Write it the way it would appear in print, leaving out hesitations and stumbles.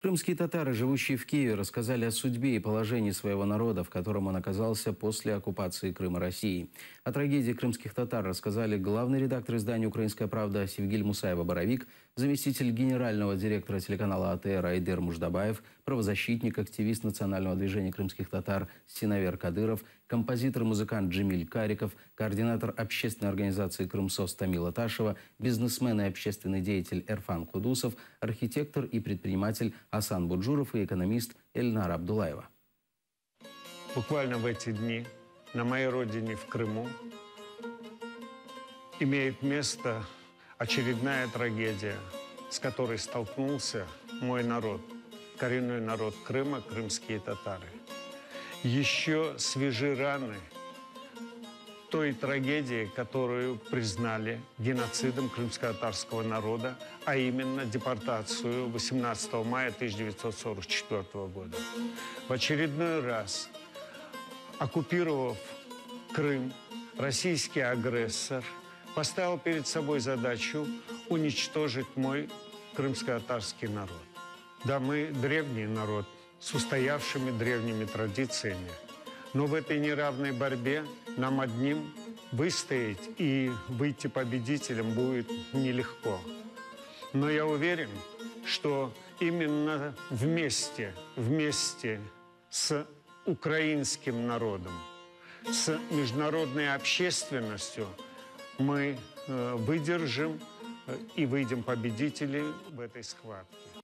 Крымские татары, живущие в Киеве, рассказали о судьбе и положении своего народа, в котором он оказался после оккупации Крыма Россией. О трагедии крымских татар рассказали главный редактор издания «Украинская правда» Севгиль Мусаева-Боровик, заместитель генерального директора телеканала АТР Айдер Муждабаев, правозащитник, активист национального движения крымских татар Синавер Кадыров, композитор и музыкант Джемиль Кариков, координатор общественной организации «Крымсос» Тамила Ташева, бизнесмен и общественный деятель Эрфан Кудусов, архитектор и предприниматель Асан Буджуров и экономист Эльнара Абдулаева. Буквально в эти дни на моей родине в Крыму имеет место очередная трагедия, с которой столкнулся мой народ, коренной народ Крыма, крымские татары. Еще свежи раны той трагедии, которую признали геноцидом крымско-татарского народа, а именно депортацию 18 мая 1944 года. В очередной раз, оккупировав Крым, российский агрессор поставил перед собой задачу уничтожить мой крымско-татарский народ. Да, мы древний народ с устоявшими древними традициями, но в этой неравной борьбе нам одним выстоять и выйти победителем будет нелегко. Но я уверен, что именно вместе с украинским народом, с международной общественностью мы выдержим и выйдем победители в этой схватке.